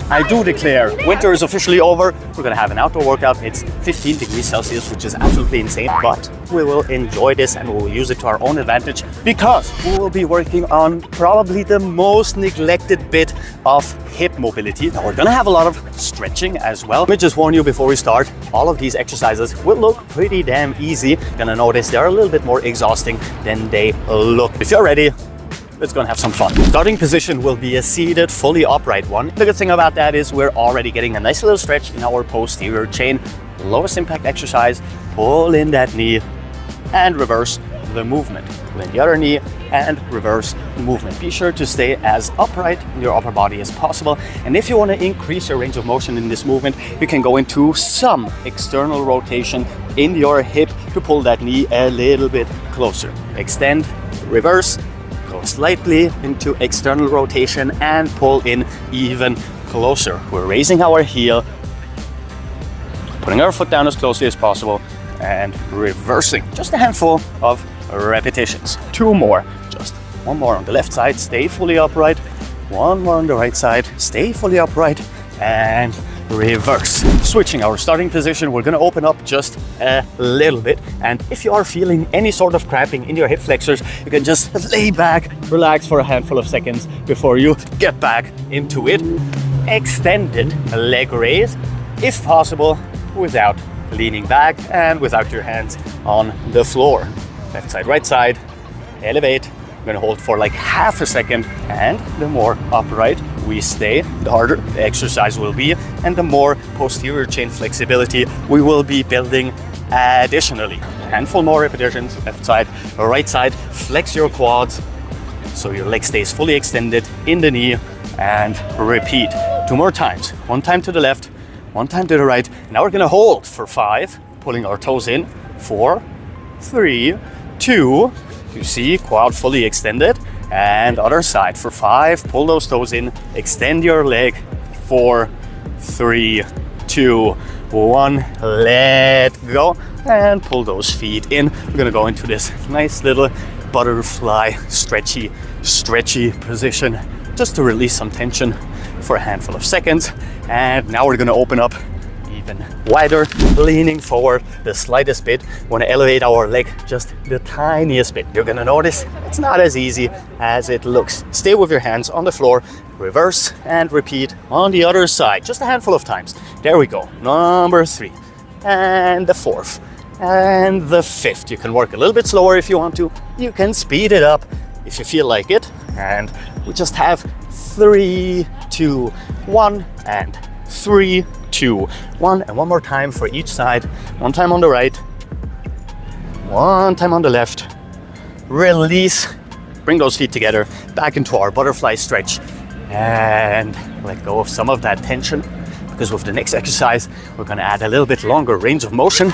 I do declare winter is officially over. We're gonna have an outdoor workout. It's 15 degrees Celsius, which is absolutely insane, but we will enjoy this and we will use it to our own advantage because we will be working on probably the most neglected bit of hip mobility. Now we're gonna have a lot of stretching as well. Let me just warn you before we start, all of these exercises will look pretty damn easy. You're gonna notice they're a little bit more exhausting than they look. If you're ready, let's go and have some fun. Starting position will be a seated, fully upright one. The good thing about that is we're already getting a nice little stretch in our posterior chain. Lowest impact exercise, pull in that knee and reverse the movement. Pull in the other knee and reverse the movement. Be sure to stay as upright in your upper body as possible. And if you want to increase your range of motion in this movement, you can go into some external rotation in your hip to pull that knee a little bit closer. Extend, reverse, go slightly into external rotation and pull in even closer. We're raising our heel, putting our foot down as closely as possible and reversing. Just a handful of repetitions. 2 more. Just 1 more on the left side, stay fully upright. 1 more on the right side, stay fully upright and reverse. Switching our starting position, we're gonna open up just a little bit. And if you are feeling any sort of cramping in your hip flexors, you can just lay back, relax for a handful of seconds before you get back into it. Extended leg raise, if possible, without leaning back and without your hands on the floor. Left side, right side, elevate. We're gonna hold for like half a second, and the more upright we stay, the harder the exercise will be, and the more posterior chain flexibility we will be building additionally. A handful more repetitions, left side, right side. Flex your quads so your leg stays fully extended in the knee, and repeat. 2 more times. 1 time to the left, 1 time to the right. Now we're gonna hold for 5, pulling our toes in. 4, 3, 2, you see, quad fully extended. And other side for 5, pull those toes in, extend your leg. 4, 3, 2, 1, let go. And pull those feet in. We're gonna go into this nice little butterfly, stretchy position just to release some tension for a handful of seconds. And now we're gonna open up even wider, leaning forward the slightest bit. Want to elevate our leg just the tiniest bit. You're gonna notice it's not as easy as it looks. Stay with your hands on the floor, reverse and repeat on the other side. Just a handful of times. There we go. Number 3 and the 4th and the 5th. You can work a little bit slower if you want to. You can speed it up if you feel like it. And we just have 3, 2, 1 and 3, 2, 1, and 1 more time for each side. 1 time on the right, 1 time on the left. Release, bring those feet together, back into our butterfly stretch, and let go of some of that tension, because with the next exercise, we're gonna add a little bit longer range of motion.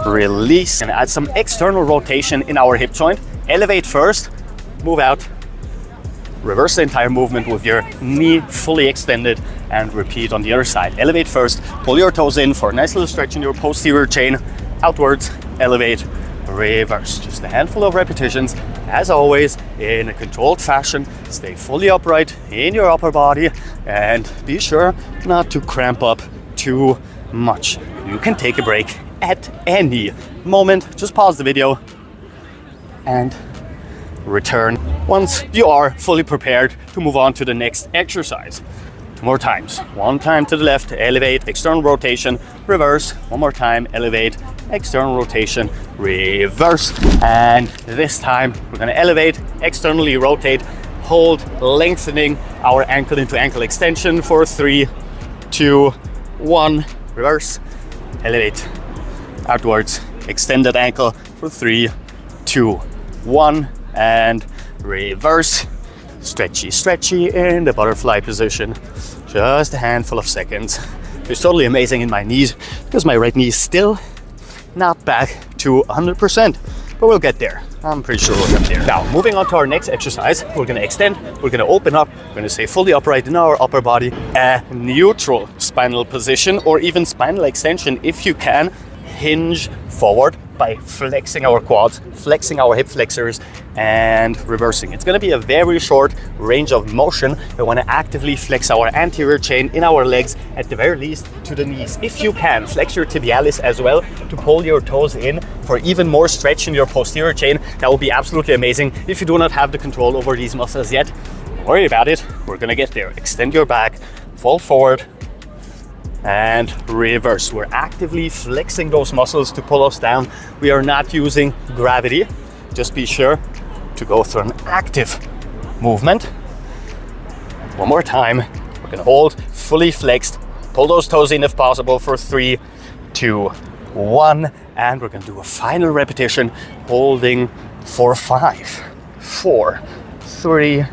Release, and add some external rotation in our hip joint. Elevate first, move out. Reverse the entire movement with your knee fully extended and repeat on the other side. Elevate first, pull your toes in for a nice little stretch in your posterior chain. Outwards, elevate, reverse. Just a handful of repetitions. As always, in a controlled fashion, stay fully upright in your upper body and be sure not to cramp up too much. You can take a break at any moment. Just pause the video and return once you are fully prepared to move on to the next exercise. 2 more times. 1 time to the left, elevate, external rotation, reverse. 1 more time, elevate, external rotation, reverse. And this time we're gonna elevate, externally rotate, hold, lengthening our ankle into ankle extension for 3, 2, 1, reverse, elevate, outwards, extended ankle for 3, 2, 1, and reverse. Stretchy in the butterfly position. Just a handful of seconds. It's totally amazing in my knees because my right knee is still not back to 100%, but we'll get there. I'm pretty sure we'll get there. Now, moving on to our next exercise, we're gonna extend, we're gonna open up, we're gonna stay fully upright in our upper body, a neutral spinal position or even spinal extension if you can. hinge forward by flexing our quads, flexing our hip flexors, and reversing. It's going to be a very short range of motion. We want to actively flex our anterior chain in our legs, at the very least to the knees. If you can, flex your tibialis as well to pull your toes in for even more stretch in your posterior chain. That will be absolutely amazing. If you do not have the control over these muscles yet, don't worry about it. We're going to get there. Extend your back, fall forward, and reverse. We're actively flexing those muscles to pull us down. We are not using gravity. Just be sure to go through an active movement. One more time. We're gonna hold fully flexed. Pull those toes in if possible for 3, 2, 1. And we're gonna do a final repetition, holding for 5, 4, 3,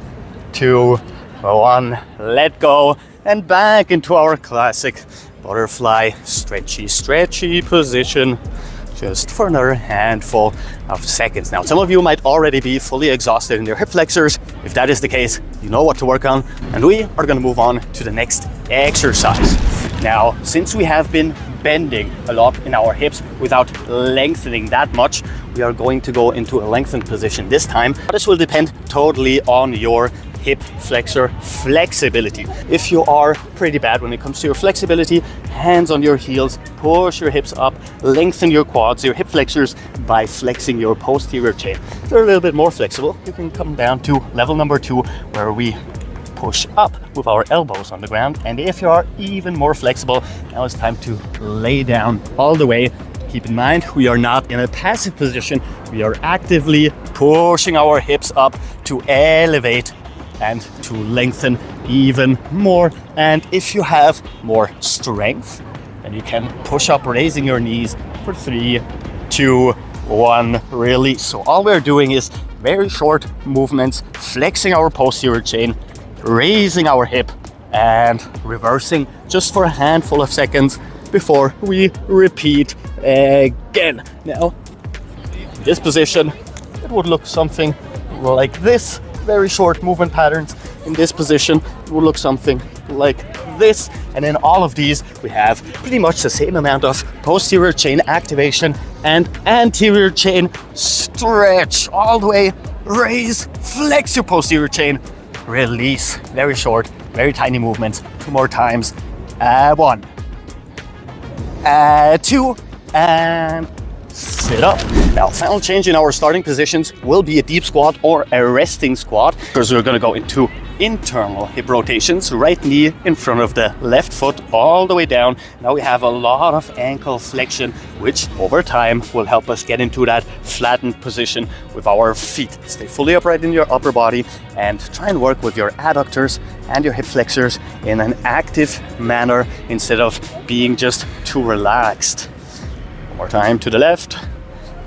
2, 1. Let go. And back into our classic butterfly stretchy position, just for another handful of seconds. Now, some of you might already be fully exhausted in your hip flexors. If that is the case, you know what to work on, and we are going to move on to the next exercise. Now, since we have been bending a lot in our hips without lengthening that much, we are going to go into a lengthened position this time. This will depend totally on your hip flexor flexibility. If you are pretty bad when it comes to your flexibility, hands on your heels, push your hips up, lengthen your quads, your hip flexors by flexing your posterior chain. If they're a little bit more flexible, you can come down to level number 2, where we push up with our elbows on the ground. And if you are even more flexible, now it's time to lay down all the way. Keep in mind, we are not in a passive position. We are actively pushing our hips up to elevate and to lengthen even more. And if you have more strength, then you can push up, raising your knees for 3, 2, 1, release. So all we're doing is very short movements, flexing our posterior chain, raising our hip, and reversing just for a handful of seconds before we repeat again. Now, this position, it would look something like this. Very short movement patterns. In this position, it will look something like this. And in all of these, we have pretty much the same amount of posterior chain activation and anterior chain stretch. All the way, raise, flex your posterior chain, release. Very short, very tiny movements. 2 more times. 1, 2, and sit up. Now, final change in our starting positions will be a deep squat or a resting squat, because we're going to go into internal hip rotations. Right knee in front of the left foot all the way down. Now we have a lot of ankle flexion, which over time will help us get into that flattened position with our feet. Stay fully upright in your upper body and try and work with your adductors and your hip flexors in an active manner instead of being just too relaxed. One more time to the left,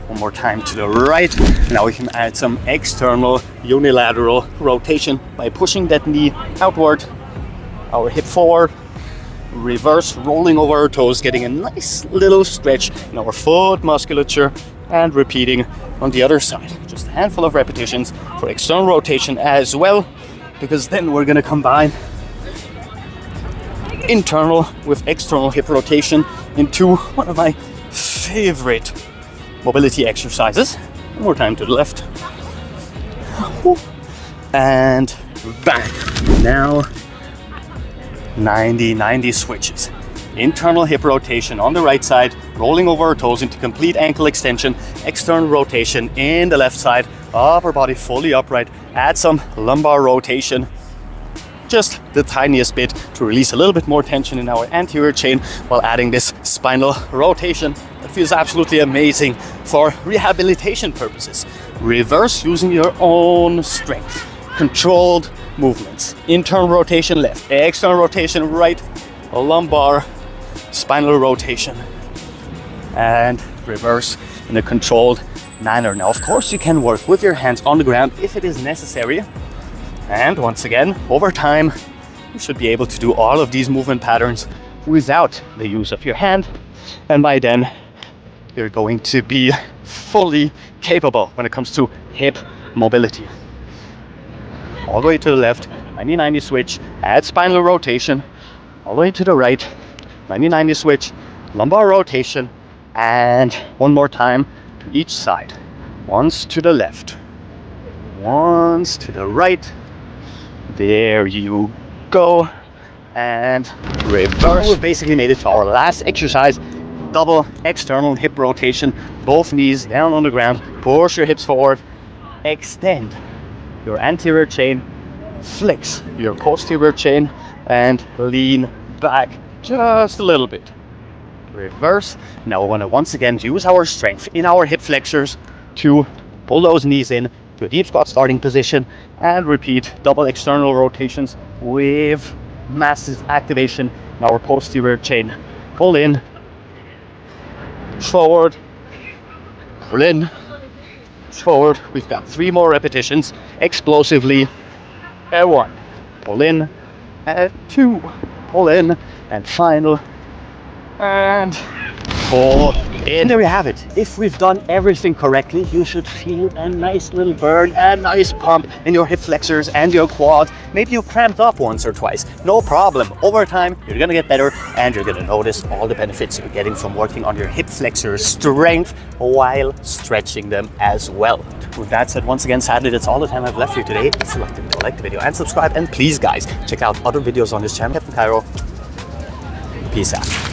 one more time to the right. Now we can add some external unilateral rotation by pushing that knee outward, our hip forward, reverse, rolling over our toes, getting a nice little stretch in our foot musculature, and repeating on the other side. Just a handful of repetitions for external rotation as well, because then we're going to combine internal with external hip rotation into one of my favorite mobility exercises. One more time to the left. And back. Now 90-90 switches. Internal hip rotation on the right side, rolling over our toes into complete ankle extension, external rotation in the left side, upper body fully upright, add some lumbar rotation, just the tiniest bit to release a little bit more tension in our anterior chain while adding this spinal rotation. It feels absolutely amazing for rehabilitation purposes. Reverse using your own strength. Controlled movements. Internal rotation left, external rotation right, lumbar, spinal rotation, and reverse in a controlled manner. Now, of course, you can work with your hands on the ground if it is necessary. And once again, over time, you should be able to do all of these movement patterns without the use of your hand. And by then, you're going to be fully capable when it comes to hip mobility. All the way to the left, 90-90 switch, add spinal rotation. All the way to the right, 90-90 switch, lumbar rotation, And one more time, each side. Once to the left, once to the right. There you go. And reverse. We've basically made it to our last exercise. Double external hip rotation. Both knees down on the ground. Push your hips forward. Extend your anterior chain. Flex your posterior chain. And lean back just a little bit. Reverse. Now we're going to once again use our strength in our hip flexors to pull those knees in to a deep squat starting position and repeat double external rotations with massive activation in our posterior chain. Pull in, forward, pull in, forward. We've got 3 more repetitions explosively. And 1, pull in, and 2, pull in, and final, and 4 in. There you have it. If we've done everything correctly, you should feel a nice little burn, a nice pump in your hip flexors and your quads. Maybe you cramped up once or twice. No problem. Over time, you're gonna get better and you're gonna notice all the benefits you're getting from working on your hip flexor strength while stretching them as well. With that said, once again, sadly, that's all the time I've left for you today. If you liked the video, like the video and subscribe. And please, guys, check out other videos on this channel. Captain Cairo. Peace out.